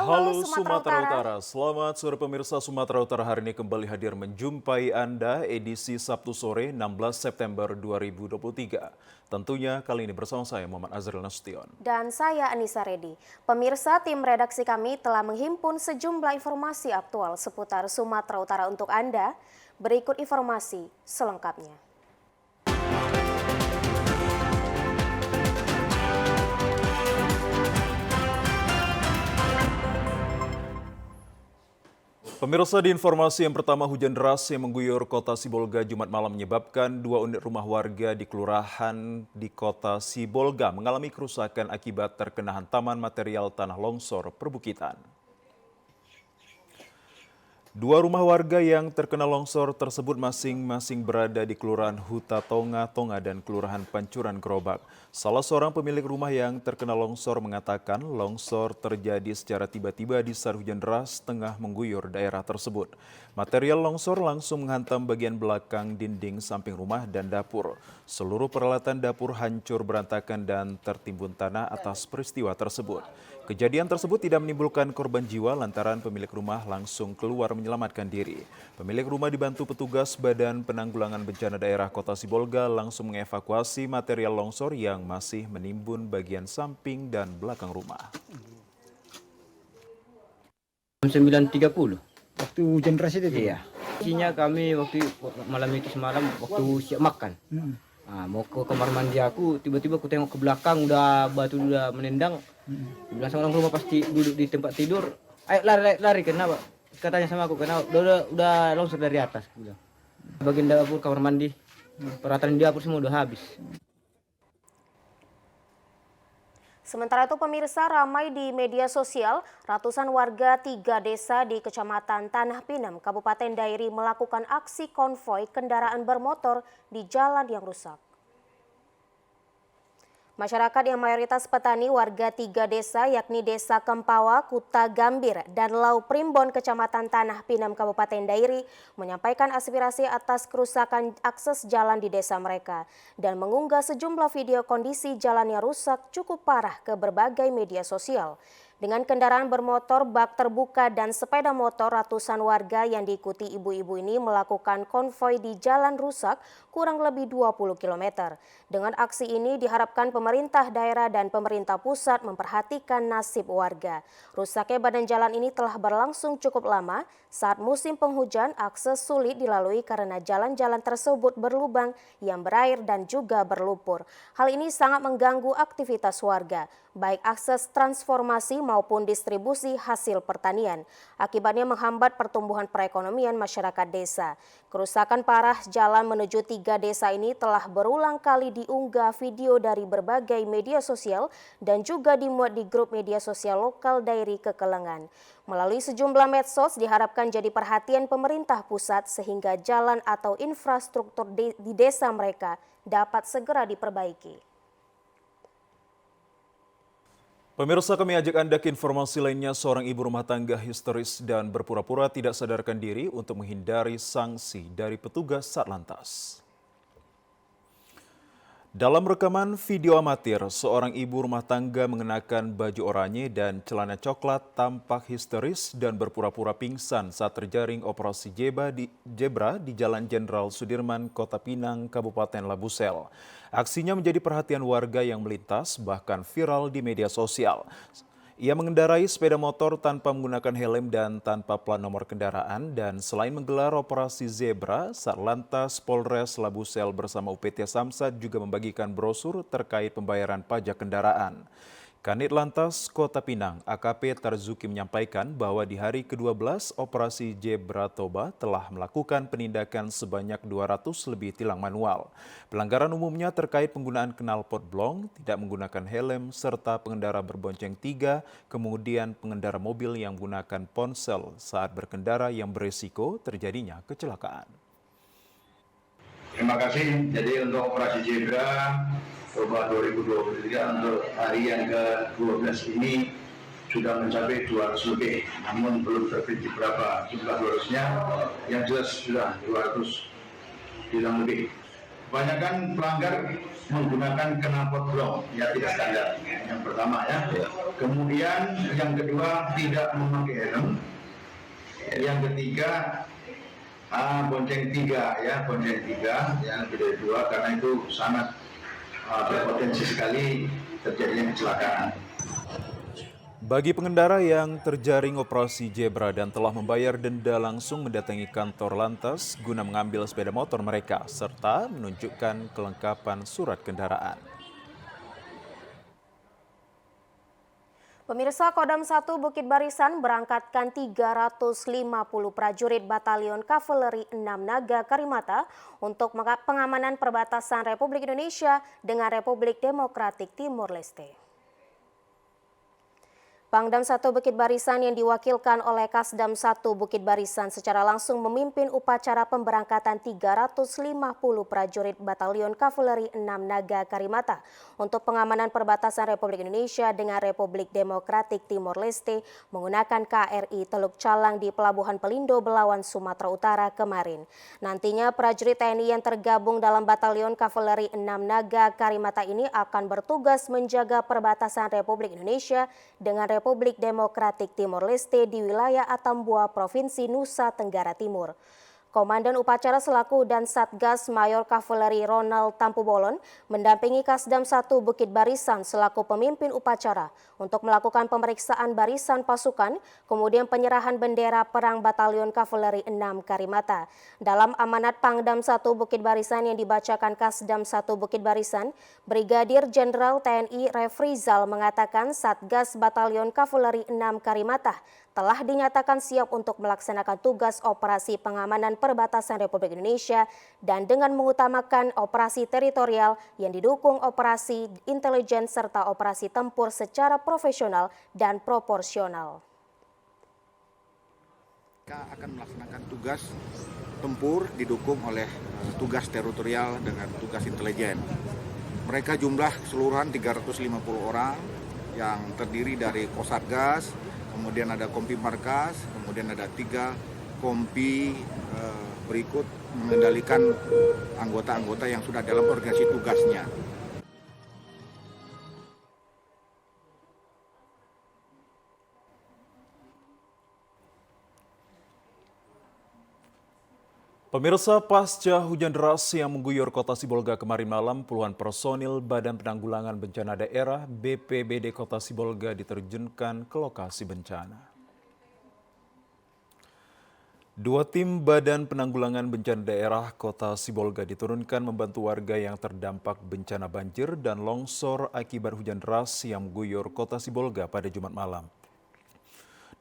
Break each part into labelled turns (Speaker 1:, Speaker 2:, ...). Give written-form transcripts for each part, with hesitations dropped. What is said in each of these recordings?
Speaker 1: Halo
Speaker 2: Halo
Speaker 1: Sumatera
Speaker 2: Sumatera
Speaker 1: Utara.
Speaker 2: Utara, selamat sore pemirsa. Sumatera Utara hari ini kembali hadir menjumpai Anda edisi Sabtu sore 16 September 2023. Tentunya kali ini bersama saya Muhammad Azril Nasution.
Speaker 1: Dan saya Anissa Redi. Pemirsa, tim redaksi kami telah menghimpun sejumlah informasi aktual seputar Sumatera Utara untuk Anda. Berikut informasi selengkapnya.
Speaker 2: Pemirsa, di informasi yang pertama, hujan deras yang mengguyur kota Sibolga Jumat malam menyebabkan 2 unit rumah warga di kelurahan di kota Sibolga mengalami kerusakan akibat terkena hantaman material tanah longsor perbukitan. 2 rumah warga yang terkena longsor tersebut masing-masing berada di Kelurahan Huta Tonga dan Kelurahan Pancuran Gerobak. Salah seorang pemilik rumah yang terkena longsor mengatakan longsor terjadi secara tiba-tiba di saat hujan deras tengah mengguyur daerah tersebut. Material longsor langsung menghantam bagian belakang dinding samping rumah dan dapur. Seluruh peralatan dapur hancur berantakan dan tertimbun tanah atas peristiwa tersebut. Kejadian tersebut tidak menimbulkan korban jiwa lantaran pemilik rumah langsung keluar menyelamatkan diri. Pemilik rumah dibantu petugas Badan Penanggulangan Bencana Daerah Kota Sibolga langsung mengevakuasi material longsor yang masih menimbun bagian samping dan belakang rumah.
Speaker 3: Jam 9.30.
Speaker 4: Waktu hujan deras itu?
Speaker 3: Iya. Isinya kami waktu malam itu semalam waktu siap makan. Nah, mau ke kamar mandi aku, tiba-tiba aku tengok ke belakang udah batu udah menendang. Bilang sama orang rumah pasti duduk di tempat tidur. Ayo lari kenapa? Katanya sama aku kenapa? Udah longsor dari atas. Bilang. Bagian dapur kamar mandi, peralatan di dapur semua udah habis.
Speaker 1: Sementara itu pemirsa, ramai di media sosial, ratusan warga 3 desa di Kecamatan Tanah Pinang, Kabupaten Dairi melakukan aksi konvoi kendaraan bermotor di jalan yang rusak. Masyarakat yang mayoritas petani warga 3 desa yakni Desa Kempawa, Kuta Gambir, dan Lau Primbon Kecamatan Tanah Pinang Kabupaten Dairi menyampaikan aspirasi atas kerusakan akses jalan di desa mereka dan mengunggah sejumlah video kondisi jalan yang rusak cukup parah ke berbagai media sosial. Dengan kendaraan bermotor, bak terbuka, dan sepeda motor, ratusan warga yang diikuti ibu-ibu ini melakukan konvoi di jalan rusak kurang lebih 20 km. Dengan aksi ini diharapkan pemerintah daerah dan pemerintah pusat memperhatikan nasib warga. Rusaknya badan jalan ini telah berlangsung cukup lama. Saat musim penghujan, akses sulit dilalui karena jalan-jalan tersebut berlubang yang berair dan juga berlumpur. Hal ini sangat mengganggu aktivitas warga, baik akses transformasi maupun distribusi hasil pertanian. Akibatnya menghambat pertumbuhan perekonomian masyarakat desa. Kerusakan parah jalan menuju 3 desa ini telah berulang kali diunggah video dari berbagai media sosial dan juga dimuat di grup media sosial lokal Dairi Kekelengan. Melalui sejumlah medsos diharapkan jadi perhatian pemerintah pusat sehingga jalan atau infrastruktur di desa mereka dapat segera diperbaiki.
Speaker 2: Pemirsa, kami ajak Anda ke informasi lainnya. Seorang ibu rumah tangga histeris dan berpura-pura tidak sadarkan diri untuk menghindari sanksi dari petugas Satlantas. Dalam rekaman video amatir, seorang ibu rumah tangga mengenakan baju oranye dan celana coklat tampak histeris dan berpura-pura pingsan saat terjaring operasi Zebra di Jalan Jenderal Sudirman, Kota Pinang, Kabupaten Labusel. Aksinya menjadi perhatian warga yang melintas, bahkan viral di media sosial. Ia mengendarai sepeda motor tanpa menggunakan helm dan tanpa plat nomor kendaraan, dan selain menggelar operasi Zebra, Satlantas Polres Labusel bersama UPT Samsat juga membagikan brosur terkait pembayaran pajak kendaraan. Kanit Lantas Kota Pinang, AKP Tarzuki menyampaikan bahwa di hari ke-12 operasi Zebra Toba telah melakukan penindakan sebanyak 200 lebih tilang manual. Pelanggaran umumnya terkait penggunaan knalpot blong, tidak menggunakan helm, serta pengendara berbonceng 3, kemudian pengendara mobil yang menggunakan ponsel saat berkendara yang berisiko terjadinya kecelakaan.
Speaker 5: Terima kasih. Jadi untuk operasi Zebra Toba 2023 untuk hari yang ke-12 ini sudah mencapai 200 lebih, namun belum terperinci berapa jumlah 200-nya, yang jelas sudah 200 lebih. Kebanyakan pelanggar menggunakan knalpot blong, ya tidak standar. Yang pertama ya. Kemudian yang kedua tidak memakai helm. Yang ketiga bonceng tiga ya, bonceng tiga yang lebih dari dua, karena itu sangat berpotensi sekali terjadinya kecelakaan.
Speaker 2: Bagi pengendara yang terjaring operasi Zebra dan telah membayar denda langsung mendatangi kantor lantas guna mengambil sepeda motor mereka serta menunjukkan kelengkapan surat kendaraan.
Speaker 1: Pemirsa, Kodam 1 Bukit Barisan berangkatkan 350 prajurit Batalion Kavaleri 6 Naga Karimata untuk pengamanan perbatasan Republik Indonesia dengan Republik Demokratik Timor Leste. Pangdam 1 Bukit Barisan yang diwakilkan oleh Kasdam 1 Bukit Barisan secara langsung memimpin upacara pemberangkatan 350 prajurit Batalion Kavaleri 6 Naga Karimata untuk pengamanan perbatasan Republik Indonesia dengan Republik Demokratik Timor Leste menggunakan KRI Teluk Calang di Pelabuhan Pelindo, Belawan, Sumatera Utara kemarin. Nantinya prajurit TNI yang tergabung dalam Batalion Kavaleri 6 Naga Karimata ini akan bertugas menjaga perbatasan Republik Indonesia dengan Republik Demokratik Timor Leste di wilayah Atambua, Provinsi Nusa Tenggara Timur. Komandan upacara selaku dan Satgas Mayor Kavaleri Ronald Tampubolon mendampingi Kasdam 1 Bukit Barisan selaku pemimpin upacara untuk melakukan pemeriksaan barisan pasukan, kemudian penyerahan bendera perang Batalion Kavaleri 6 Karimata. Dalam amanat Pangdam 1 Bukit Barisan yang dibacakan Kasdam 1 Bukit Barisan, Brigadir Jenderal TNI Refrizal mengatakan Satgas Batalion Kavaleri 6 Karimata telah dinyatakan siap untuk melaksanakan tugas operasi pengamanan perbatasan Republik Indonesia dan dengan mengutamakan operasi teritorial yang didukung operasi intelijen serta operasi tempur secara profesional dan proporsional.
Speaker 4: Kita akan melaksanakan tugas tempur didukung oleh tugas teritorial dengan tugas intelijen. Mereka jumlah keseluruhan 350 orang yang terdiri dari Kosatgas, kemudian ada Kompi Markas, kemudian ada 3 kompi berikut mengendalikan anggota-anggota yang sudah dalam organisasi tugasnya.
Speaker 2: Pemirsa, pasca hujan deras yang mengguyur kota Sibolga kemarin malam, puluhan personil Badan Penanggulangan Bencana Daerah BPBD Kota Sibolga diterjunkan ke lokasi bencana. 2 tim Badan Penanggulangan Bencana Daerah Kota Sibolga diturunkan membantu warga yang terdampak bencana banjir dan longsor akibat hujan deras yang mengguyur kota Sibolga pada Jumat malam.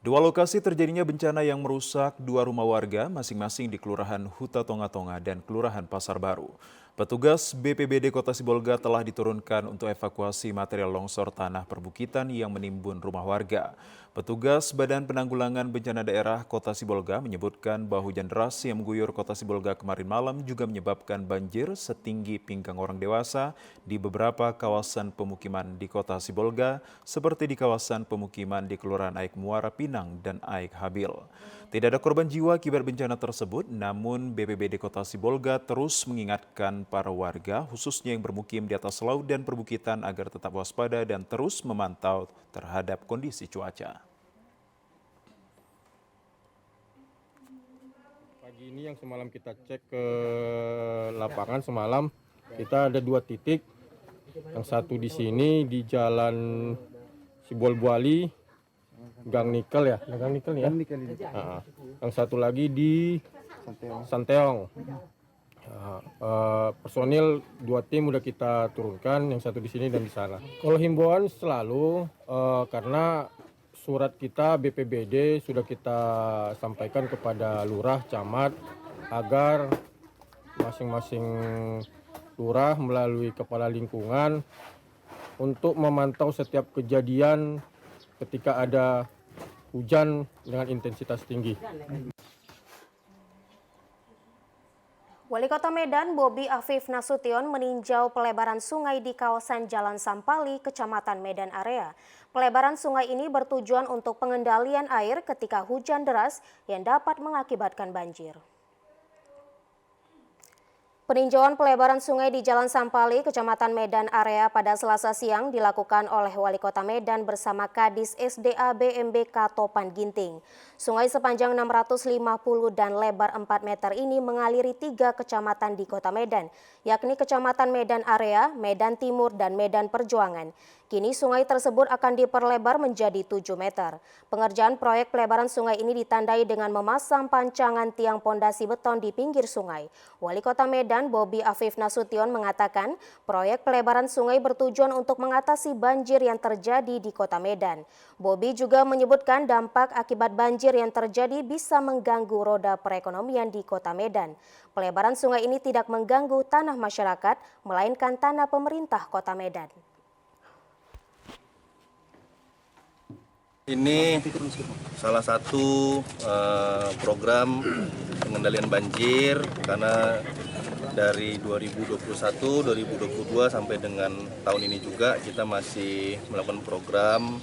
Speaker 2: 2 lokasi terjadinya bencana yang merusak 2 rumah warga masing-masing di Kelurahan Huta Tonga-Tonga dan Kelurahan Pasar Baru. Petugas BPBD Kota Sibolga telah diturunkan untuk evakuasi material longsor tanah perbukitan yang menimbun rumah warga. Petugas Badan Penanggulangan Bencana Daerah Kota Sibolga menyebutkan bahwa hujan deras yang mengguyur Kota Sibolga kemarin malam juga menyebabkan banjir setinggi pinggang orang dewasa di beberapa kawasan pemukiman di Kota Sibolga seperti di kawasan pemukiman di Kelurahan Aik Muara Pinang dan Aik Habil. Tidak ada korban jiwa akibat bencana tersebut, namun BPBD Kota Sibolga terus mengingatkan para warga khususnya yang bermukim di atas laut dan perbukitan agar tetap waspada dan terus memantau terhadap kondisi cuaca.
Speaker 6: Pagi ini yang semalam kita cek ke lapangan semalam, kita ada 2 titik. Yang satu di sini di Jalan Sibol Buali, Gang Nikel ya, Gang Nikel ya. Yang satu lagi di Santeong. Personil 2 tim udah kita turunkan, yang satu di sini dan di sana. Kalau himbauan selalu karena surat kita BPBD sudah kita sampaikan kepada lurah, camat agar masing-masing lurah melalui kepala lingkungan untuk memantau setiap kejadian ketika ada hujan dengan intensitas tinggi.
Speaker 1: Wali Kota Medan Bobi Afif Nasution meninjau pelebaran sungai di kawasan Jalan Sampali, Kecamatan Medan Area. Pelebaran sungai ini bertujuan untuk pengendalian air ketika hujan deras yang dapat mengakibatkan banjir. Peninjauan pelebaran sungai di Jalan Sampali, Kecamatan Medan Area pada Selasa siang dilakukan oleh Wali Kota Medan bersama Kadis SDA BMBK Topan Ginting. Sungai sepanjang 650 dan lebar 4 meter ini mengaliri 3 kecamatan di Kota Medan, yakni Kecamatan Medan Area, Medan Timur, dan Medan Perjuangan. Kini sungai tersebut akan diperlebar menjadi 7 meter. Pengerjaan proyek pelebaran sungai ini ditandai dengan memasang pancangan tiang pondasi beton di pinggir sungai. Wali Kota Medan Bobi Afif Nasution mengatakan proyek pelebaran sungai bertujuan untuk mengatasi banjir yang terjadi di Kota Medan. Bobi juga menyebutkan dampak akibat banjir yang terjadi bisa mengganggu roda perekonomian di Kota Medan. Pelebaran sungai ini tidak mengganggu tanah masyarakat, melainkan tanah pemerintah Kota Medan.
Speaker 7: Ini salah satu program pengendalian banjir karena dari 2021, 2022 sampai dengan tahun ini juga kita masih melakukan program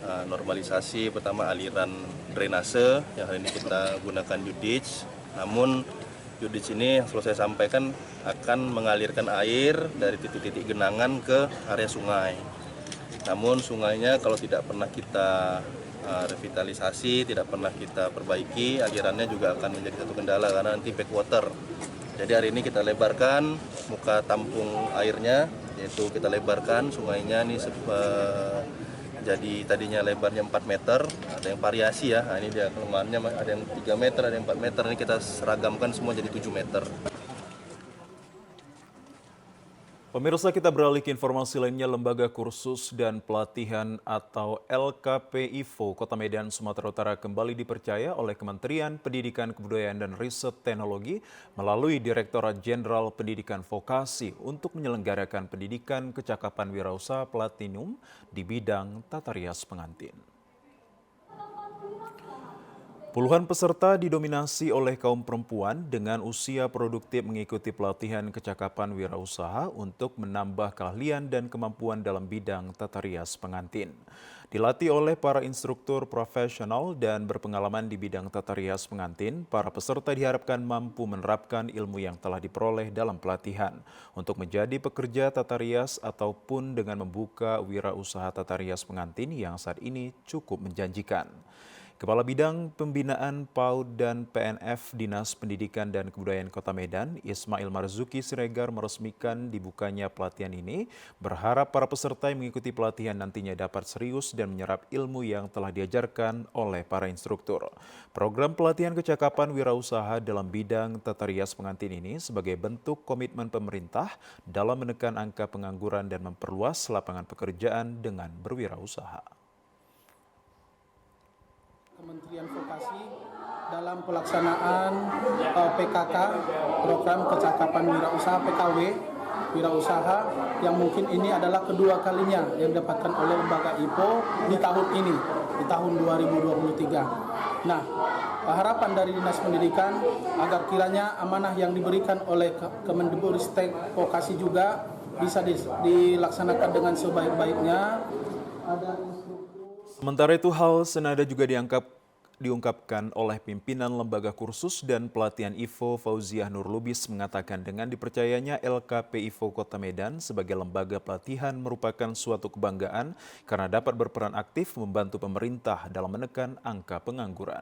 Speaker 7: normalisasi pertama aliran drainase yang hari ini kita gunakan UDITS. Namun UDITS ini yang selalu saya sampaikan akan mengalirkan air dari titik-titik genangan ke area sungai. Namun sungainya kalau tidak pernah kita revitalisasi, tidak pernah kita perbaiki, alirannya juga akan menjadi satu kendala karena nanti backwater. Jadi hari ini kita lebarkan muka tampung airnya, yaitu kita lebarkan sungainya ini jadi tadinya lebarnya 4 meter, ada yang variasi ya, nah, ini dia kelemahannya ada yang 3 meter, ada yang 4 meter, ini kita seragamkan semua jadi 7 meter.
Speaker 2: Pemirsa, kita beralih ke informasi lainnya. Lembaga Kursus dan Pelatihan atau LKP-IFO Kota Medan, Sumatera Utara kembali dipercaya oleh Kementerian Pendidikan Kebudayaan dan Riset Teknologi melalui Direktorat Jenderal Pendidikan Vokasi untuk menyelenggarakan pendidikan kecakapan wirausaha platinum di bidang tata rias pengantin. Puluhan peserta didominasi oleh kaum perempuan dengan usia produktif mengikuti pelatihan kecakapan wirausaha untuk menambah keahlian dan kemampuan dalam bidang tata rias pengantin. Dilatih oleh para instruktur profesional dan berpengalaman di bidang tata rias pengantin, para peserta diharapkan mampu menerapkan ilmu yang telah diperoleh dalam pelatihan untuk menjadi pekerja tata rias ataupun dengan membuka wirausaha tata rias pengantin yang saat ini cukup menjanjikan. Kepala Bidang Pembinaan PAUD dan PNF Dinas Pendidikan dan Kebudayaan Kota Medan, Ismail Marzuki Siregar meresmikan dibukanya pelatihan ini, berharap para peserta yang mengikuti pelatihan nantinya dapat serius dan menyerap ilmu yang telah diajarkan oleh para instruktur. Program pelatihan kecakapan wirausaha dalam bidang tata rias pengantin ini sebagai bentuk komitmen pemerintah dalam menekan angka pengangguran dan memperluas lapangan pekerjaan dengan berwirausaha.
Speaker 8: Kementerian Vokasi dalam pelaksanaan PKK, Program Kecakapan Wirausaha PKW, wirausaha yang mungkin ini adalah kedua kalinya yang didapatkan oleh lembaga IPO di tahun ini, di tahun 2023. Nah, harapan dari Dinas Pendidikan agar kiranya amanah yang diberikan oleh Kemendikbudristek Vokasi juga bisa dilaksanakan dengan sebaik-baiknya.
Speaker 2: Sementara itu, hal senada juga diungkapkan oleh pimpinan Lembaga Kursus dan Pelatihan IFO Fauziah Nur Lubis mengatakan dengan dipercayanya LKP-IFO Kota Medan sebagai lembaga pelatihan merupakan suatu kebanggaan karena dapat berperan aktif membantu pemerintah dalam menekan angka pengangguran.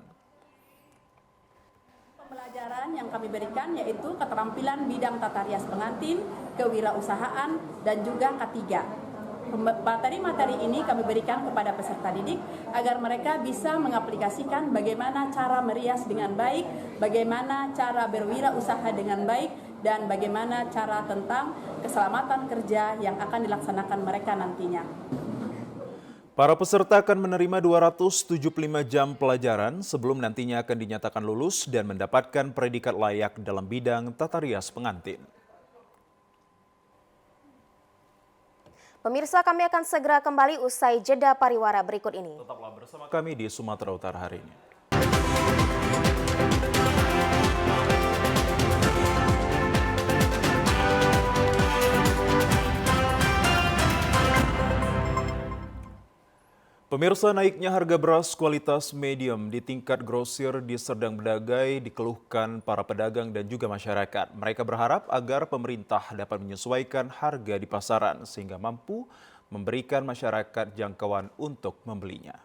Speaker 9: Pembelajaran yang kami berikan yaitu keterampilan bidang tata rias pengantin, kewirausahaan, dan juga K3. Materi-materi ini kami berikan kepada peserta didik agar mereka bisa mengaplikasikan bagaimana cara merias dengan baik, bagaimana cara berwirausaha dengan baik, dan bagaimana cara tentang keselamatan kerja yang akan dilaksanakan mereka nantinya.
Speaker 2: Para peserta akan menerima 275 jam pelajaran sebelum nantinya akan dinyatakan lulus dan mendapatkan predikat layak dalam bidang tata rias pengantin.
Speaker 1: Pemirsa, kami akan segera kembali usai jeda pariwara berikut ini.
Speaker 2: Tetaplah bersama kami di Sumatera Utara hari ini. Pemirsa, naiknya harga beras kualitas medium di tingkat grosir di Serdang Bedagai dikeluhkan para pedagang dan juga masyarakat. Mereka berharap agar pemerintah dapat menyesuaikan harga di pasaran sehingga mampu memberikan masyarakat jangkauan untuk membelinya.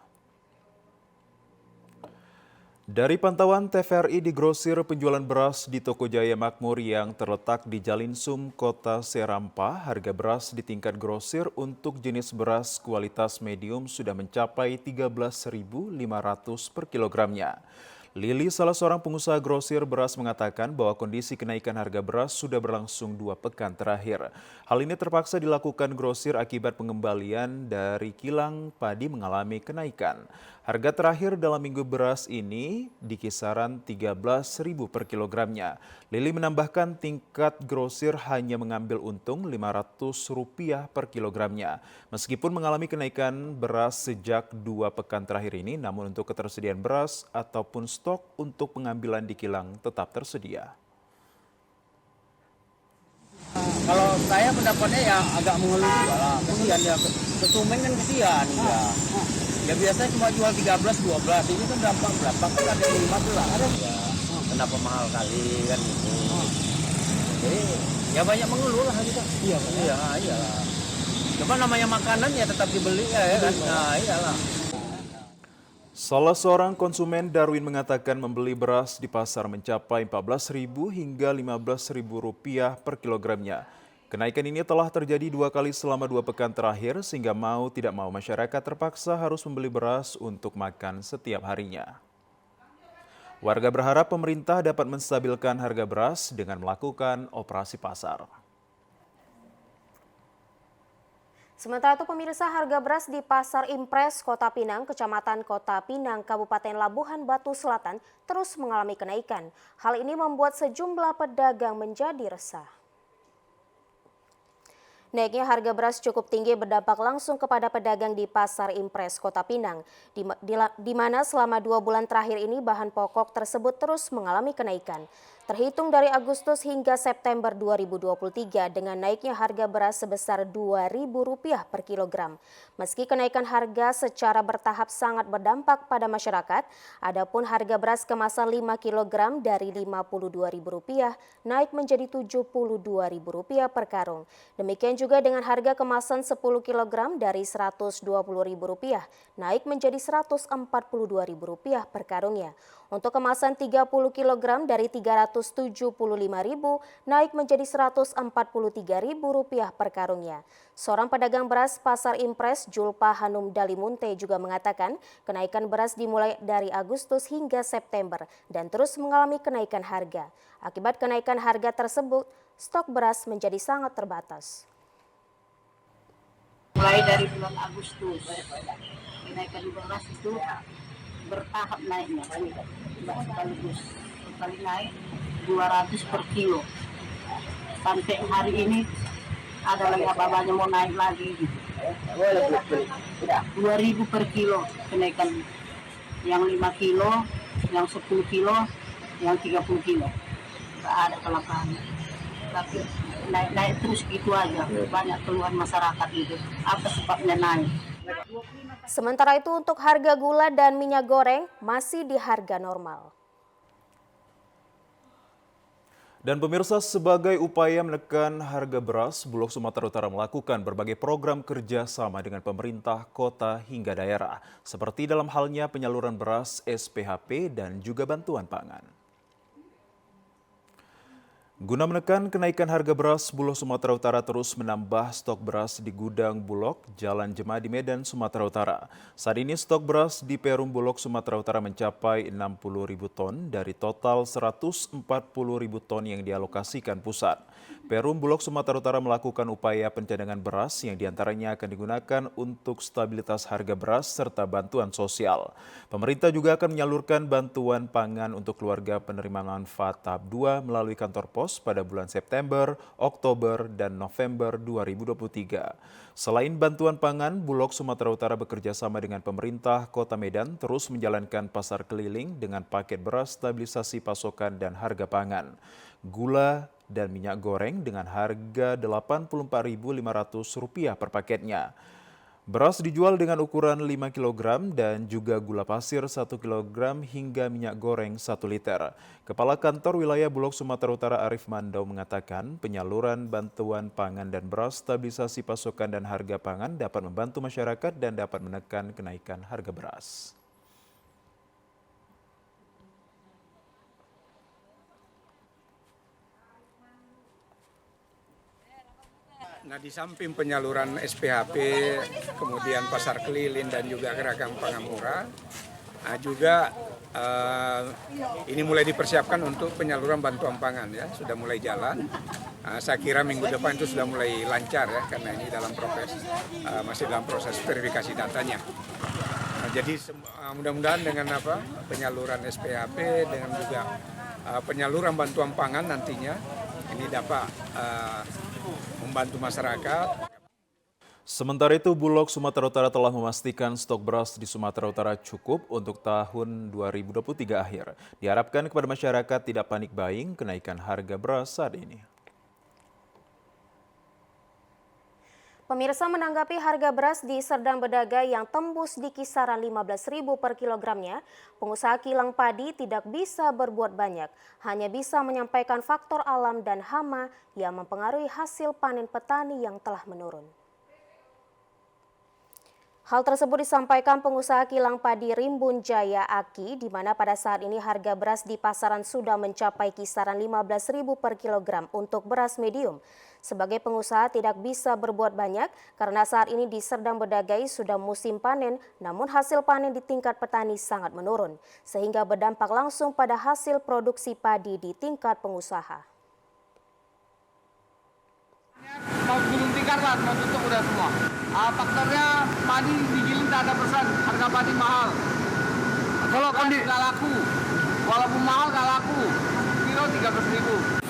Speaker 2: Dari pantauan TVRI di grosir penjualan beras di Toko Jaya Makmur yang terletak di Jalinsum, Kota Serampa, harga beras di tingkat grosir untuk jenis beras kualitas medium sudah mencapai Rp13.500 per kilogramnya. Lili, salah seorang pengusaha grosir beras, mengatakan bahwa kondisi kenaikan harga beras sudah berlangsung 2 pekan terakhir. Hal ini terpaksa dilakukan grosir akibat pengembalian dari kilang padi mengalami kenaikan. Harga terakhir dalam minggu beras ini di kisaran Rp13.000 per kilogramnya. Lili menambahkan tingkat grosir hanya mengambil untung Rp500 per kilogramnya. Meskipun mengalami kenaikan beras sejak 2 pekan terakhir ini, namun untuk ketersediaan beras ataupun stok untuk pengambilan di kilang tetap tersedia.
Speaker 3: Kalau saya pendapatnya ya agak mengeluh juga lah. Kesian ya, kesumen kan kesian. Ya biasanya cuma jual 13-12, ini kan dampak berapa kan ada 15. Ya, kenapa mahal kali kan itu. Jadi ya banyak mengeluh lah kita. Iya, iyalah. Cuma namanya makanan ya tetap dibeli ya kan. Nah, iyalah.
Speaker 2: Salah seorang konsumen, Darwin, mengatakan membeli beras di pasar mencapai Rp14.000 hingga Rp15.000 per kilogramnya. Kenaikan ini telah terjadi 2 kali selama 2 pekan terakhir sehingga mau tidak mau masyarakat terpaksa harus membeli beras untuk makan setiap harinya. Warga berharap pemerintah dapat menstabilkan harga beras dengan melakukan operasi pasar.
Speaker 1: Sementara itu pemirsa, harga beras di Pasar Impres Kota Pinang, Kecamatan Kota Pinang, Kabupaten Labuhan Batu Selatan terus mengalami kenaikan. Hal ini membuat sejumlah pedagang menjadi resah. Naiknya harga beras cukup tinggi berdampak langsung kepada pedagang di Pasar Impres Kota Pinang, di mana selama 2 bulan terakhir ini bahan pokok tersebut terus mengalami kenaikan. Terhitung dari Agustus hingga September 2023 dengan naiknya harga beras sebesar Rp2.000 per kilogram. Meski kenaikan harga secara bertahap sangat berdampak pada masyarakat, adapun harga beras kemasan 5 kg dari Rp52.000 naik menjadi Rp72.000 per karung. Demikian juga dengan harga kemasan 10 kg dari Rp120.000 naik menjadi Rp142.000 per karungnya. Untuk kemasan 30 kg dari Rp375.000 naik menjadi Rp143.000 per karungnya. Seorang pedagang beras Pasar Impres, Julpa Hanum Dalimunte, juga mengatakan kenaikan beras dimulai dari Agustus hingga September dan terus mengalami kenaikan harga. Akibat kenaikan harga tersebut, stok beras menjadi sangat terbatas.
Speaker 10: Mulai dari bulan Agustus, kenaikan beras itu bertahap naiknya, sekaligus sekali naik 200 per kilo. Sampai hari ini ada lagi apa-apanya mau naik lagi gitu. 2.000 per kilo kenaikan, yang 5 kilo, yang 10 kilo, yang 30 kilo. Nggak ada kelangkaan. Tapi naik terus gitu aja. Banyak keluhan masyarakat itu. Apa sebabnya naik?
Speaker 1: Sementara itu untuk harga gula dan minyak goreng masih di harga normal.
Speaker 2: Dan pemirsa, sebagai upaya menekan harga beras, Bulog Sumatera Utara melakukan berbagai program kerja sama dengan pemerintah kota hingga daerah, seperti dalam halnya penyaluran beras SPHP dan juga bantuan pangan. Guna menekan kenaikan harga beras, Bulog Sumatera Utara terus menambah stok beras di gudang Bulog Jalan Jemadi, Medan, Sumatera Utara. Saat ini stok beras di Perum Bulog Sumatera Utara mencapai 60.000 ton dari total 140.000 ton yang dialokasikan pusat. Perum Bulog Sumatera Utara melakukan upaya pencadangan beras yang diantaranya akan digunakan untuk stabilitas harga beras serta bantuan sosial. Pemerintah juga akan menyalurkan bantuan pangan untuk keluarga penerima manfaat tahap 2 melalui kantor pos pada bulan September, Oktober, dan November 2023. Selain bantuan pangan, Bulog Sumatera Utara bekerja sama dengan pemerintah Kota Medan terus menjalankan pasar keliling dengan paket beras stabilisasi pasokan dan harga pangan. Gula dan minyak goreng dengan harga Rp84.500 per paketnya. Beras dijual dengan ukuran 5 kg dan juga gula pasir 1 kg hingga minyak goreng 1 liter. Kepala Kantor Wilayah Bulog Sumatera Utara Arif Mandau mengatakan penyaluran bantuan pangan dan beras stabilisasi pasokan dan harga pangan dapat membantu masyarakat dan dapat menekan kenaikan harga beras.
Speaker 11: Nah, di samping penyaluran SPHP, kemudian pasar keliling dan juga gerakan pangan murah, juga ini mulai dipersiapkan untuk penyaluran bantuan pangan ya, sudah mulai jalan. Saya kira minggu depan itu sudah mulai lancar ya, karena ini masih dalam proses verifikasi datanya. Jadi mudah-mudahan dengan penyaluran SPHP dengan juga penyaluran bantuan pangan nantinya ini dapat membantu masyarakat.
Speaker 2: Sementara itu, Bulog Sumatera Utara telah memastikan stok beras di Sumatera Utara cukup untuk tahun 2023 akhir. Diharapkan kepada masyarakat tidak panik buying kenaikan harga beras saat ini.
Speaker 1: Pemirsa, menanggapi harga beras di Serdang Bedagai yang tembus di kisaran Rp15.000 per kilogramnya, pengusaha kilang padi tidak bisa berbuat banyak, hanya bisa menyampaikan faktor alam dan hama yang mempengaruhi hasil panen petani yang telah menurun. Hal tersebut disampaikan pengusaha kilang padi Rimbun Jaya Aki, di mana pada saat ini harga beras di pasaran sudah mencapai kisaran Rp15.000 per kilogram untuk beras medium. Sebagai pengusaha tidak bisa berbuat banyak karena saat ini di Serdang Bedagai sudah musim panen, namun hasil panen di tingkat petani sangat menurun, sehingga berdampak langsung pada hasil produksi padi di tingkat pengusaha.
Speaker 12: Mau gulung tikar lah, mau tutup udah semua. Faktornya padi digiling tak ada persen, harga padi mahal. Kalau kondisi nggak laku, walaupun mahal nggak laku, kilo 13.000.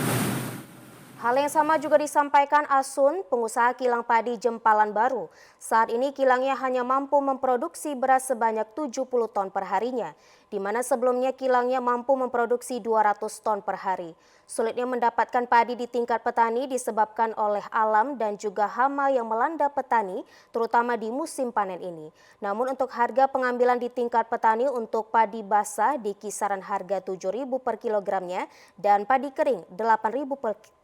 Speaker 1: Hal yang sama juga disampaikan Asun, pengusaha kilang padi Jempalan Baru. Saat ini kilangnya hanya mampu memproduksi beras sebanyak 70 ton per harinya, di mana sebelumnya kilangnya mampu memproduksi 200 ton per hari. Sulitnya mendapatkan padi di tingkat petani disebabkan oleh alam dan juga hama yang melanda petani, terutama di musim panen ini. Namun untuk harga pengambilan di tingkat petani untuk padi basah di kisaran harga Rp7.000 per kilogramnya dan padi kering Rp8.000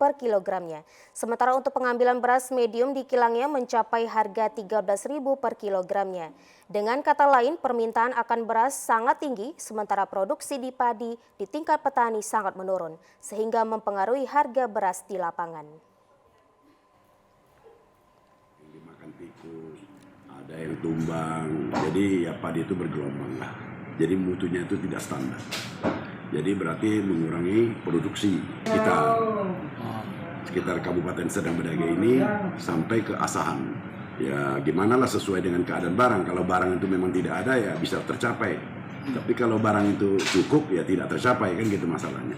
Speaker 1: per kilogramnya. Sementara untuk pengambilan beras medium di kilangnya mencapai harga Rp13.000 per kilogramnya. Dengan kata lain, permintaan akan beras sangat tinggi, sementara produksi di padi di tingkat petani sangat menurun, sehingga mempengaruhi harga beras di lapangan.
Speaker 13: Yang dimakan tikus, ada yang tumbang, jadi ya padi itu bergelombang lah. Jadi mutunya itu tidak standar. Jadi berarti mengurangi produksi kita sekitar Kabupaten Serdang Bedagai ini sampai ke Asahan. Ya gimana lah sesuai dengan keadaan barang. Kalau barang itu memang tidak ada ya bisa tercapai. Tapi kalau barang itu cukup ya tidak tercapai, kan gitu masalahnya.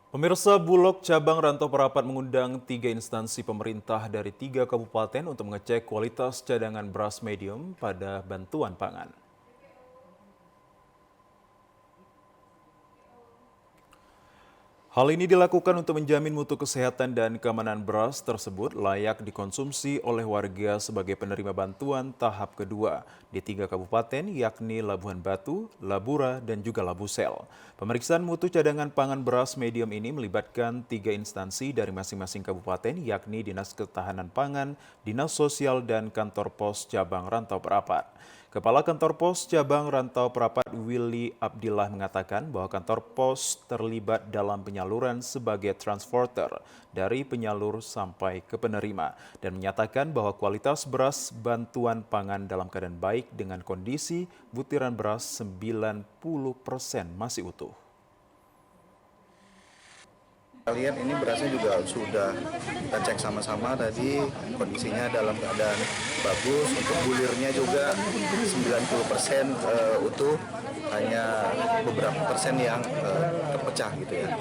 Speaker 2: Pemirsa, Bulog Cabang Rantau Perapat mengundang 3 instansi pemerintah dari 3 kabupaten untuk mengecek kualitas cadangan beras medium pada bantuan pangan. Hal ini dilakukan untuk menjamin mutu kesehatan dan keamanan beras tersebut layak dikonsumsi oleh warga sebagai penerima bantuan tahap kedua di 3 kabupaten yakni Labuhan Batu, Labura, dan juga Labusel. Pemeriksaan mutu cadangan pangan beras medium ini melibatkan 3 instansi dari masing-masing kabupaten yakni Dinas Ketahanan Pangan, Dinas Sosial, dan Kantor Pos Cabang Rantau Perapat. Kepala Kantor Pos Cabang Rantau Perapat Willy Abdillah mengatakan bahwa kantor pos terlibat dalam penyaluran sebagai transporter dari penyalur sampai ke penerima dan menyatakan bahwa kualitas beras bantuan pangan dalam keadaan baik dengan kondisi butiran beras 90% masih utuh.
Speaker 7: Lihat ini berasnya juga sudah kita cek sama-sama tadi kondisinya dalam keadaan bagus, untuk bulirnya juga 90% utuh, hanya beberapa persen yang terpecah gitu ya.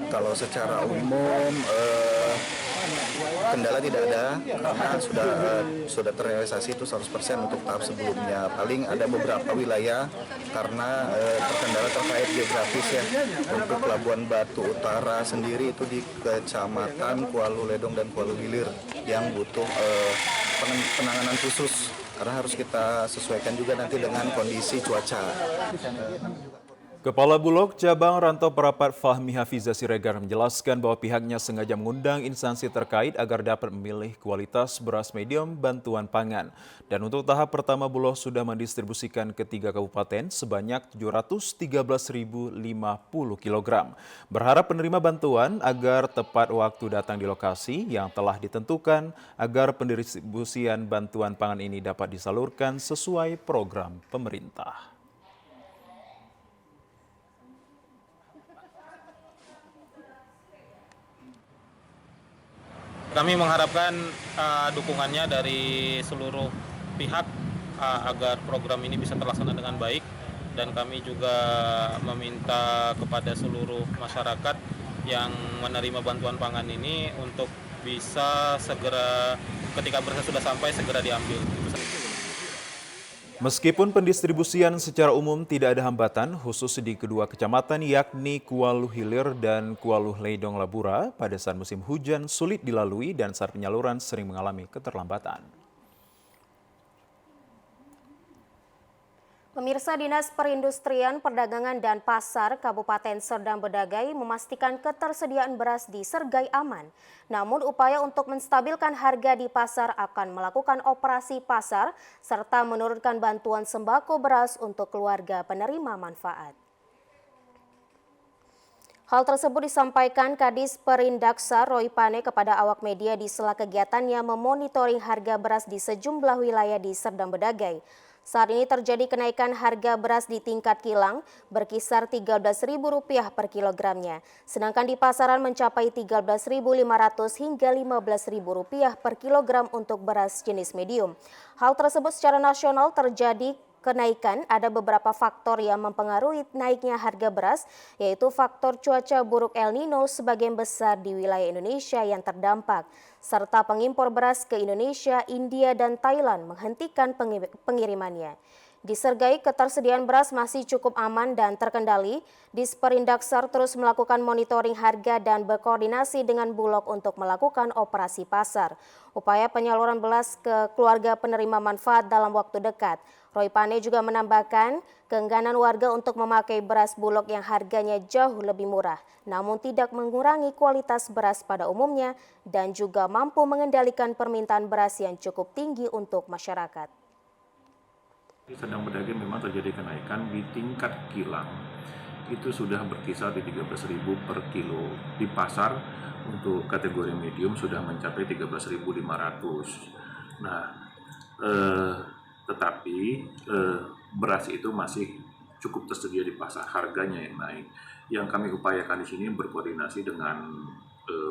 Speaker 7: Kalau secara umum kendala tidak ada karena sudah terrealisasi itu 100% untuk tahap sebelumnya. Paling ada beberapa wilayah karena terkendala terkait geografis ya. Untuk Pelabuhan Batu Utara sendiri itu di Kecamatan Kuala Ledong dan Kuala Hilir yang butuh penanganan khusus karena harus kita sesuaikan juga nanti dengan kondisi cuaca.
Speaker 2: Kepala Bulog Cabang Rantau Perapat Fahmi Hafiza Siregar menjelaskan bahwa pihaknya sengaja mengundang instansi terkait agar dapat memilih kualitas beras medium bantuan pangan. Dan untuk tahap pertama Bulog sudah mendistribusikan ke 3 kabupaten sebanyak 713.050 kg. Berharap penerima bantuan agar tepat waktu datang di lokasi yang telah ditentukan agar pendistribusian bantuan pangan ini dapat disalurkan sesuai program pemerintah.
Speaker 14: Kami mengharapkan dukungannya dari seluruh pihak agar program ini bisa terlaksana dengan baik, dan kami juga meminta kepada seluruh masyarakat yang menerima bantuan pangan ini untuk bisa segera ketika beras sudah sampai segera diambil.
Speaker 2: Meskipun pendistribusian secara umum tidak ada hambatan, khusus di kedua kecamatan yakni Kuala Hilir dan Kuala Ledong Labura, pada saat musim hujan sulit dilalui dan saat penyaluran sering mengalami keterlambatan.
Speaker 1: Pemirsa, Dinas Perindustrian, Perdagangan dan Pasar Kabupaten Serdang Bedagai memastikan ketersediaan beras di Sergai aman. Namun upaya untuk menstabilkan harga di pasar akan melakukan operasi pasar serta menurunkan bantuan sembako beras untuk keluarga penerima manfaat. Hal tersebut disampaikan Kadis Perindaksa Roy Pane kepada awak media di sela kegiatannya memonitoring harga beras di sejumlah wilayah di Serdang Bedagai. Saat ini terjadi kenaikan harga beras di tingkat kilang berkisar Rp13.000 per kilogramnya, sedangkan di pasaran mencapai Rp13.500 hingga Rp15.000 per kilogram untuk beras jenis medium. Hal tersebut secara nasional terjadi kenaikan, ada beberapa faktor yang mempengaruhi naiknya harga beras, yaitu faktor cuaca buruk El Nino sebagian besar di wilayah Indonesia yang terdampak, serta pengimpor beras ke Indonesia, India, dan Thailand menghentikan pengirimannya. Di Sergai, ketersediaan beras masih cukup aman dan terkendali. Disperindaksar terus melakukan monitoring harga dan berkoordinasi dengan Bulog untuk melakukan operasi pasar. Upaya penyaluran beras ke keluarga penerima manfaat dalam waktu dekat. Roy Pane juga menambahkan keengganan warga untuk memakai beras Bulog yang harganya jauh lebih murah, namun tidak mengurangi kualitas beras pada umumnya dan juga mampu mengendalikan permintaan beras yang cukup tinggi untuk masyarakat.
Speaker 15: Di Serdang Bedagai memang terjadi kenaikan di tingkat kilang, itu sudah berkisar di 13.000 per kilo. Di pasar untuk kategori medium sudah mencapai 13.500. Nah, tetapi beras itu masih cukup tersedia di pasar, harganya yang naik. Yang kami upayakan di sini berkoordinasi dengan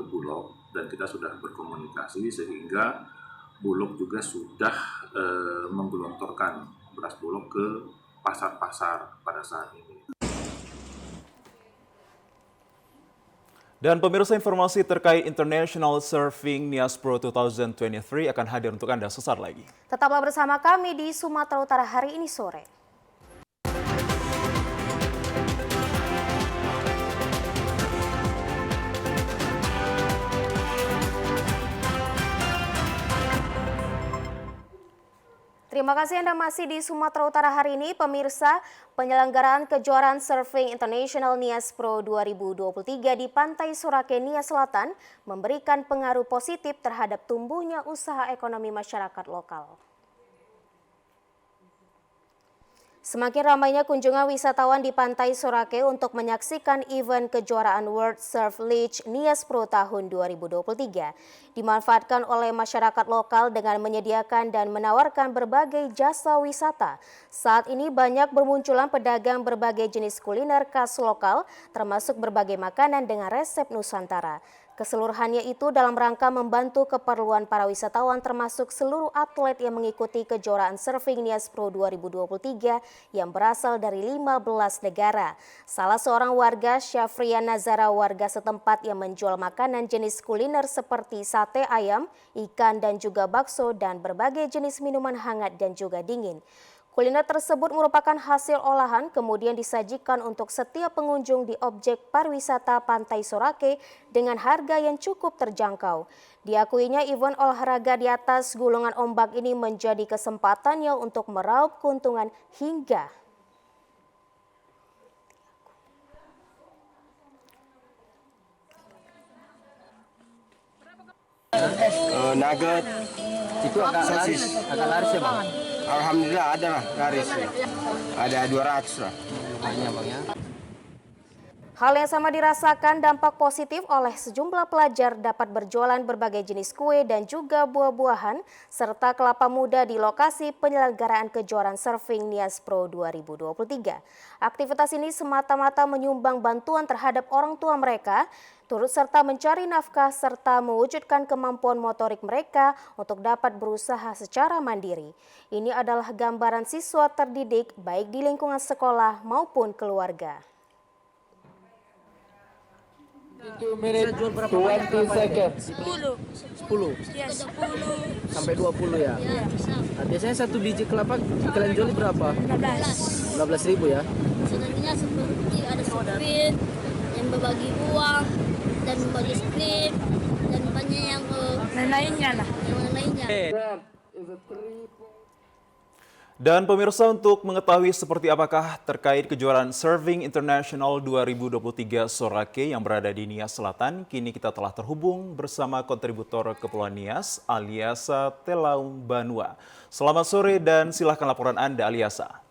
Speaker 15: Bulog, dan kita sudah berkomunikasi sehingga Bulog juga sudah menggelontorkan beras Bulog ke pasar-pasar pada saat ini.
Speaker 2: Dan pemirsa, informasi terkait International Surfing Nias Pro 2023 akan hadir untuk Anda sesaat lagi.
Speaker 1: Tetaplah bersama kami di Sumatera Utara hari ini sore. Terima kasih Anda masih di Sumatera Utara hari ini. Pemirsa, penyelenggaraan kejuaraan Surfing International Nias Pro 2023 di Pantai Sorake, Nias Selatan memberikan pengaruh positif terhadap tumbuhnya usaha ekonomi masyarakat lokal. Semakin ramainya kunjungan wisatawan di Pantai Sorake untuk menyaksikan event kejuaraan World Surf League Nias Pro tahun 2023 dimanfaatkan oleh masyarakat lokal dengan menyediakan dan menawarkan berbagai jasa wisata. Saat ini banyak bermunculan pedagang berbagai jenis kuliner khas lokal termasuk berbagai makanan dengan resep Nusantara. Keseluruhannya itu dalam rangka membantu keperluan para wisatawan termasuk seluruh atlet yang mengikuti kejuaraan Surfing Nias Pro 2023 yang berasal dari 15 negara. Salah seorang warga, Syafrian Nazara, warga setempat yang menjual makanan jenis kuliner seperti sate ayam, ikan dan juga bakso dan berbagai jenis minuman hangat dan juga dingin. Kuliner tersebut merupakan hasil olahan kemudian disajikan untuk setiap pengunjung di objek pariwisata Pantai Sorake dengan harga yang cukup terjangkau. Diakuinya event olahraga di atas gulungan ombak ini menjadi kesempatannya untuk meraup keuntungan hingga
Speaker 3: Nugget itu agak laris ya bang? Alhamdulillah ada lah laris, ada 200 lah. Lumayan bang ya.
Speaker 1: Hal yang sama dirasakan dampak positif oleh sejumlah pelajar dapat berjualan berbagai jenis kue dan juga buah-buahan serta kelapa muda di lokasi penyelenggaraan kejuaraan Surfing Nias Pro 2023. Aktivitas ini semata-mata menyumbang bantuan terhadap orang tua mereka, turut serta mencari nafkah serta mewujudkan kemampuan motorik mereka untuk dapat berusaha secara mandiri. Ini adalah gambaran siswa terdidik baik di lingkungan sekolah maupun keluarga.
Speaker 12: Itu menit 20 seconds.
Speaker 16: 10.
Speaker 12: 10.
Speaker 16: Yes. 10.
Speaker 12: Sampai 20 ya. Nah, biasanya satu biji kelapa kalian jual berapa? 15.000 ya.
Speaker 16: Senangnya seperti ada sopir yang berbagi uang dan berbagi skrip dan banyak yang lainnya lah. Yang lainnya.
Speaker 2: Dan pemirsa, untuk mengetahui seperti apakah terkait kejuaraan Surfing International 2023 Sorake yang berada di Nias Selatan, kini kita telah terhubung bersama kontributor Kepulauan Nias, Aliasa Telaung Banua. Selamat sore dan silahkan laporan Anda, Aliasa.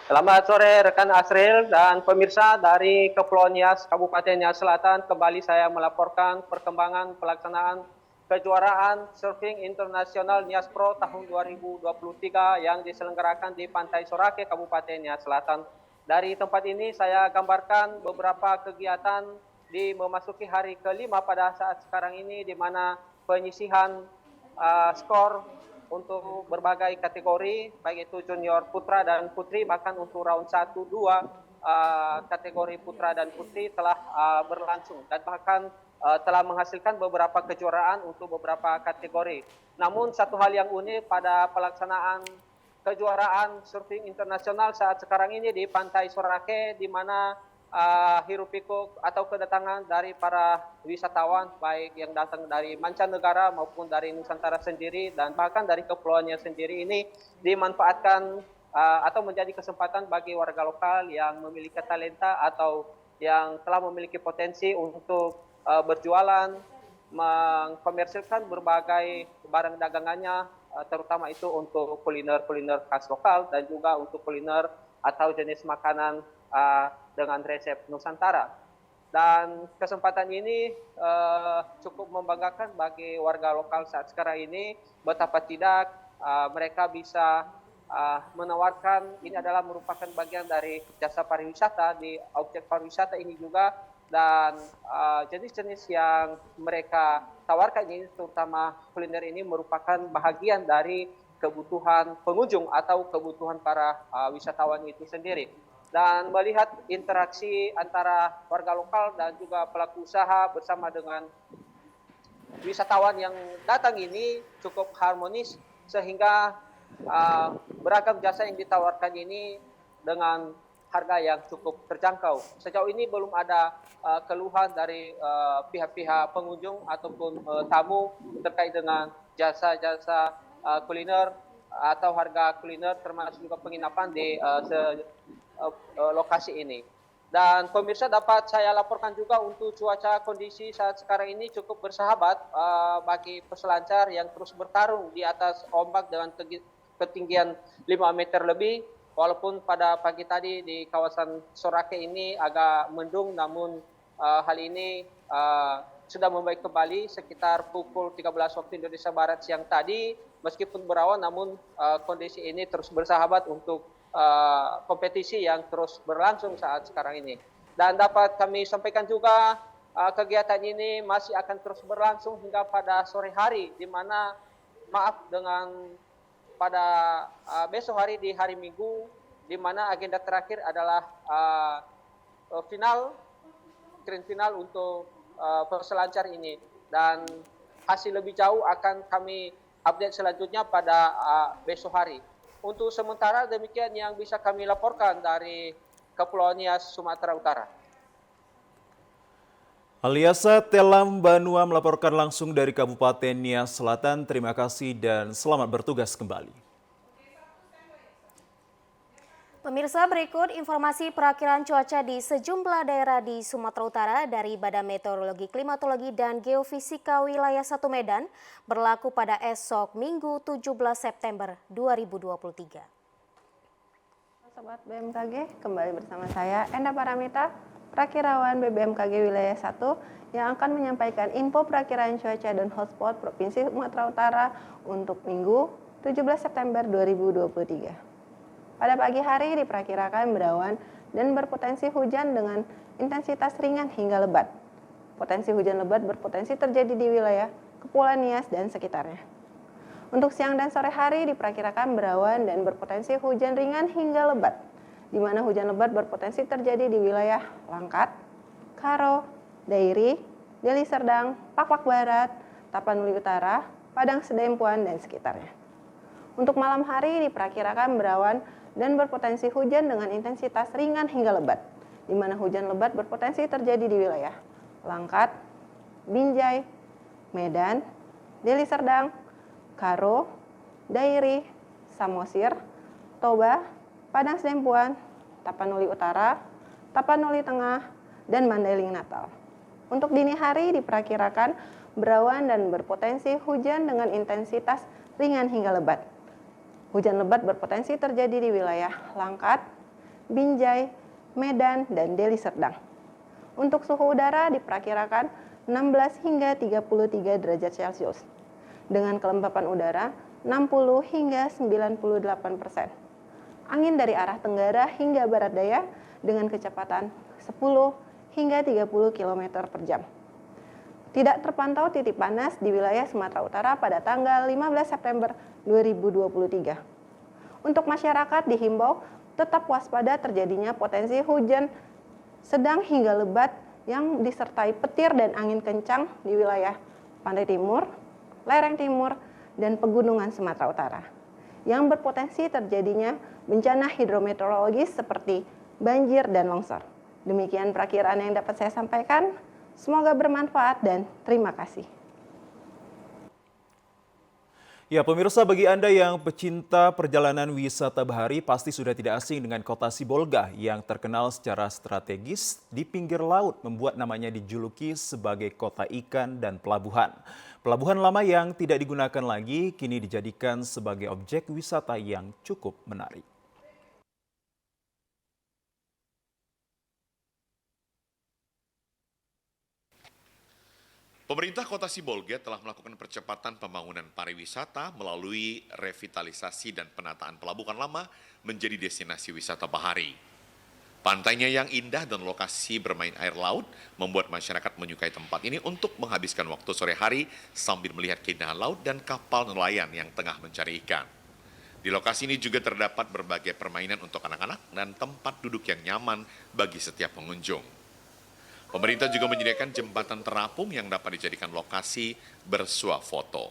Speaker 17: Selamat sore rekan Asril dan pemirsa dari Kepulauan Nias, Kabupaten Nias Selatan. Kembali saya melaporkan perkembangan pelaksanaan kejuaraan Surfing Internasional Nias Pro tahun 2023 yang diselenggarakan di Pantai Sorake, Kabupaten Nias Selatan. Dari tempat ini saya gambarkan beberapa kegiatan di memasuki hari kelima pada saat sekarang ini, di mana penyisihan skor untuk berbagai kategori, baik itu junior putra dan putri, bahkan untuk round 1, 2 kategori putra dan putri telah berlangsung dan bahkan telah menghasilkan beberapa kejuaraan untuk beberapa kategori. Namun satu hal yang unik pada pelaksanaan kejuaraan surfing internasional saat sekarang ini di Pantai Sorake, di mana hiruk pikuk atau kedatangan dari para wisatawan baik yang datang dari mancanegara maupun dari Nusantara sendiri dan bahkan dari kepulauannya sendiri ini dimanfaatkan atau menjadi kesempatan bagi warga lokal yang memiliki talenta atau yang telah memiliki potensi untuk berjualan, mengkomersilkan berbagai barang dagangannya, terutama itu untuk kuliner-kuliner khas lokal dan juga untuk kuliner atau jenis makanan dengan resep Nusantara. Dan kesempatan ini cukup membanggakan bagi warga lokal saat sekarang ini, betapa tidak mereka bisa menawarkan, ini adalah merupakan bagian dari jasa pariwisata di objek pariwisata ini juga. Dan jenis-jenis yang mereka tawarkan ini, terutama kuliner ini, merupakan bahagian dari kebutuhan pengunjung atau kebutuhan para wisatawan itu sendiri. Dan melihat interaksi antara warga lokal dan juga pelaku usaha bersama dengan wisatawan yang datang ini cukup harmonis, sehingga beragam jasa yang ditawarkan ini dengan harga yang cukup terjangkau. Sejauh ini belum ada keluhan dari pihak-pihak pengunjung ataupun tamu terkait dengan jasa-jasa kuliner atau harga kuliner, termasuk juga penginapan di lokasi ini. Dan pemirsa, dapat saya laporkan juga untuk cuaca kondisi saat sekarang ini cukup bersahabat bagi peselancar yang terus bertarung di atas ombak dengan ketinggian 5 meter lebih. Walaupun pada pagi tadi di kawasan Sorake ini agak mendung, namun hal ini sudah membaik kembali sekitar pukul 13 waktu Indonesia Barat siang tadi. Meskipun berawan, namun kondisi ini terus bersahabat untuk kompetisi yang terus berlangsung saat sekarang ini. Dan dapat kami sampaikan juga kegiatan ini masih akan terus berlangsung hingga pada sore hari, di mana pada besok hari di hari Minggu, di mana agenda terakhir adalah grand final untuk peselancar ini, dan hasil lebih jauh akan kami update selanjutnya pada besok hari. Untuk sementara demikian yang bisa kami laporkan dari Kepulauan Nias, Sumatera Utara.
Speaker 2: Aliasa Telam Banua melaporkan langsung dari Kabupaten Nias Selatan. Terima kasih dan selamat bertugas kembali.
Speaker 1: Pemirsa, berikut informasi perakiraan cuaca di sejumlah daerah di Sumatera Utara dari Badan Meteorologi, Klimatologi, dan Geofisika Wilayah 1 Medan berlaku pada esok Minggu 17 September 2023.
Speaker 18: Sobat BMKG, kembali bersama saya Enda Paramita, Prakirawan BBMKG Wilayah 1 yang akan menyampaikan info perakiraan cuaca dan hotspot Provinsi Sumatera Utara untuk Minggu 17 September 2023. Pada pagi hari diperkirakan berawan dan berpotensi hujan dengan intensitas ringan hingga lebat. Potensi hujan lebat berpotensi terjadi di wilayah Kepulauan Nias dan sekitarnya. Untuk siang dan sore hari diperkirakan berawan dan berpotensi hujan ringan hingga lebat, di mana hujan lebat berpotensi terjadi di wilayah Langkat, Karo, Dairi, Deli Serdang, Pakwak Barat, Tapanuli Utara, Padang Sedempuan, dan sekitarnya. Untuk malam hari diperkirakan berawan dan berpotensi hujan dengan intensitas ringan hingga lebat, di mana hujan lebat berpotensi terjadi di wilayah Langkat, Binjai, Medan, Deli Serdang, Karo, Dairi, Samosir, Toba, Padang Sedempuan, Tapanuli Utara, Tapanuli Tengah, dan Mandailing Natal. Untuk dini hari diperkirakan berawan dan berpotensi hujan dengan intensitas ringan hingga lebat. Hujan lebat berpotensi terjadi di wilayah Langkat, Binjai, Medan, dan Deli Serdang. Untuk suhu udara diperkirakan 16 hingga 33 derajat Celcius, dengan kelembapan udara 60 hingga 98%. Angin dari arah tenggara hingga barat daya dengan kecepatan 10 hingga 30 km per jam. Tidak terpantau titik panas di wilayah Sumatera Utara pada tanggal 15 September 2023. Untuk masyarakat dihimbau tetap waspada terjadinya potensi hujan sedang hingga lebat yang disertai petir dan angin kencang di wilayah pantai timur, lereng timur, dan pegunungan Sumatera Utara, yang berpotensi terjadinya bencana hidrometeorologis seperti banjir dan longsor. Demikian perakiraan yang dapat saya sampaikan. Semoga bermanfaat dan terima kasih.
Speaker 2: Ya, pemirsa, bagi Anda yang pecinta perjalanan wisata bahari pasti sudah tidak asing dengan kota Sibolga yang terkenal secara strategis di pinggir laut, membuat namanya dijuluki sebagai kota ikan dan pelabuhan. Pelabuhan lama yang tidak digunakan lagi kini dijadikan sebagai objek wisata yang cukup menarik.
Speaker 19: Pemerintah Kota Sibolga telah melakukan percepatan pembangunan pariwisata melalui revitalisasi dan penataan pelabuhan lama menjadi destinasi wisata bahari. Pantainya yang indah dan lokasi bermain air laut membuat masyarakat menyukai tempat ini untuk menghabiskan waktu sore hari sambil melihat keindahan laut dan kapal nelayan yang tengah mencari ikan. Di lokasi ini juga terdapat berbagai permainan untuk anak-anak dan tempat duduk yang nyaman bagi setiap pengunjung. Pemerintah juga menyediakan jembatan terapung yang dapat dijadikan lokasi bersuah foto.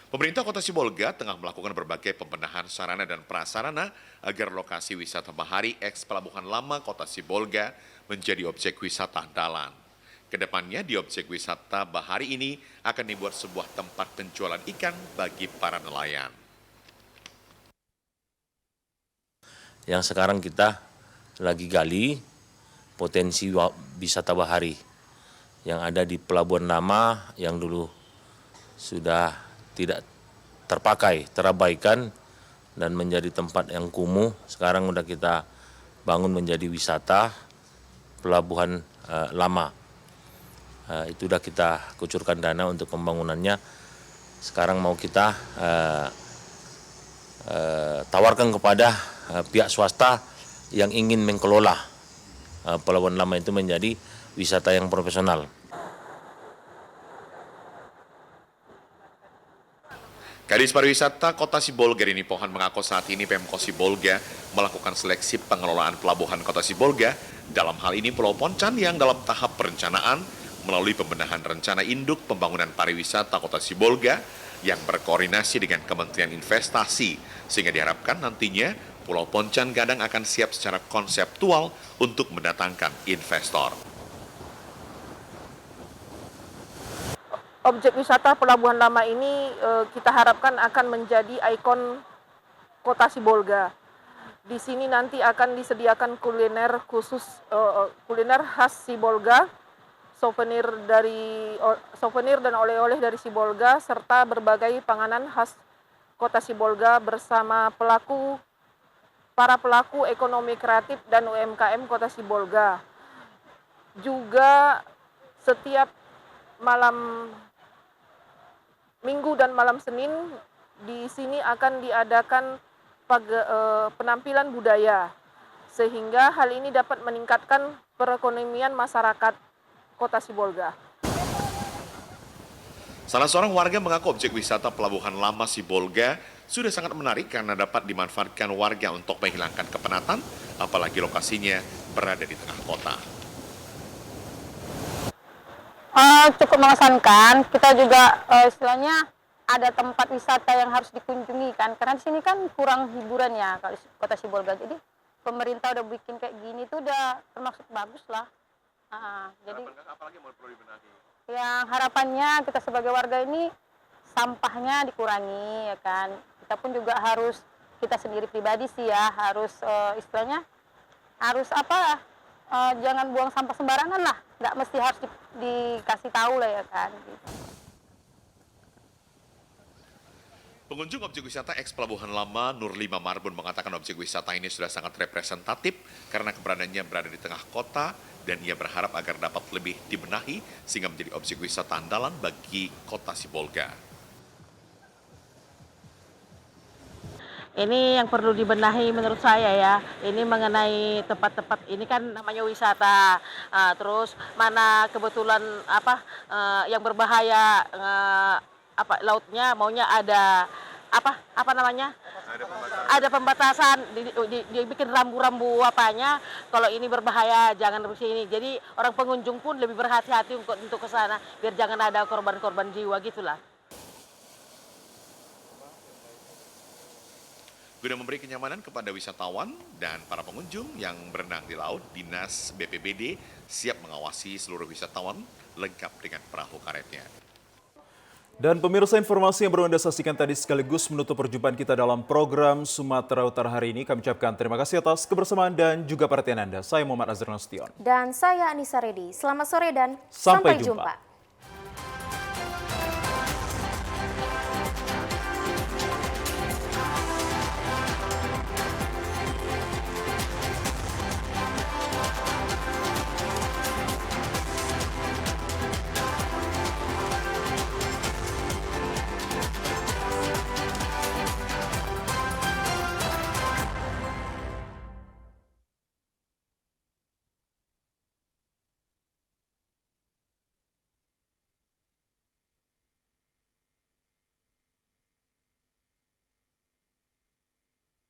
Speaker 19: Pemerintah Kota Sibolga tengah melakukan berbagai pembenahan sarana dan prasarana agar lokasi wisata bahari eks Pelabuhan Lama Kota Sibolga menjadi objek wisata andalan. Kedepannya di objek wisata bahari ini akan dibuat sebuah tempat penjualan ikan bagi para nelayan.
Speaker 20: Yang sekarang kita lagi gali potensi wisata bahari yang ada di Pelabuhan Lama yang dulu sudah tidak terpakai, terabaikan dan menjadi tempat yang kumuh. Sekarang udah kita bangun menjadi wisata Pelabuhan Lama. Itu udah kita kucurkan dana untuk pembangunannya. Sekarang mau kita tawarkan kepada pihak swasta yang ingin mengelola Pelabuhan Lama itu menjadi wisata yang profesional.
Speaker 19: Kadis Pariwisata Kota Sibolga Rini Pohan mengaku saat ini Pemkot Sibolga melakukan seleksi pengelolaan pelabuhan Kota Sibolga. Dalam hal ini Pulau Poncan yang dalam tahap perencanaan melalui pembenahan rencana induk pembangunan pariwisata Kota Sibolga yang berkoordinasi dengan Kementerian Investasi, sehingga diharapkan nantinya Pulau Poncan Gadang akan siap secara konseptual untuk mendatangkan investor.
Speaker 21: Objek wisata Pelabuhan Lama ini kita harapkan akan menjadi ikon Kota Sibolga. Di sini nanti akan disediakan kuliner khusus, kuliner khas Sibolga, souvenir dan oleh-oleh dari Sibolga, serta berbagai panganan khas Kota Sibolga bersama para pelaku ekonomi kreatif dan UMKM Kota Sibolga. Juga setiap malam Minggu dan malam Senin di sini akan diadakan penampilan budaya, sehingga hal ini dapat meningkatkan perekonomian masyarakat Kota Sibolga.
Speaker 19: Salah seorang warga mengaku objek wisata Pelabuhan Lama Sibolga sudah sangat menarik karena dapat dimanfaatkan warga untuk menghilangkan kepenatan, apalagi lokasinya berada di tengah kota.
Speaker 21: Cukup mengesankan. Kita juga istilahnya ada tempat wisata yang harus dikunjungi kan, karena di sini kan kurang hiburan ya kalau Kota Sibolga. Jadi pemerintah udah bikin kayak gini tuh udah termasuk bagus lah. Jadi
Speaker 19: apalagi mau perlu dibenahi?
Speaker 21: Yang harapannya kita sebagai warga ini sampahnya dikurangi ya kan. Kita pun juga harus, kita sendiri pribadi sih ya, harus istilahnya harus jangan buang sampah sembarangan lah. Nggak mesti harus dikasih tahu lah ya kan.
Speaker 19: Pengunjung objek wisata eks Pelabuhan Lama Nurlima Marbun mengatakan objek wisata ini sudah sangat representatif karena keberadaannya berada di tengah kota, dan ia berharap agar dapat lebih dibenahi sehingga menjadi objek wisata andalan bagi Kota Sibolga.
Speaker 21: Ini yang perlu dibenahi menurut saya ya, ini mengenai tempat-tempat ini kan namanya wisata, terus mana kebetulan yang berbahaya, lautnya maunya ada ada pembatasan, dibikin rambu-rambu kalau ini berbahaya jangan di sini. Jadi orang pengunjung pun lebih berhati-hati untuk ke sana biar jangan ada korban-korban jiwa gitulah.
Speaker 19: Guna memberi kenyamanan kepada wisatawan dan para pengunjung yang berenang di laut, Dinas BPBD siap mengawasi seluruh wisatawan lengkap dengan perahu karetnya.
Speaker 2: Dan pemirsa, informasi yang baru Anda saksikan tadi sekaligus menutup perjumpaan kita dalam program Sumatera Utara hari ini. Kami ucapkan terima kasih atas kebersamaan dan juga perhatian Anda. Saya Muhammad Azhar Nasution.
Speaker 1: Dan saya Anissa Redi. Selamat sore dan
Speaker 2: sampai jumpa.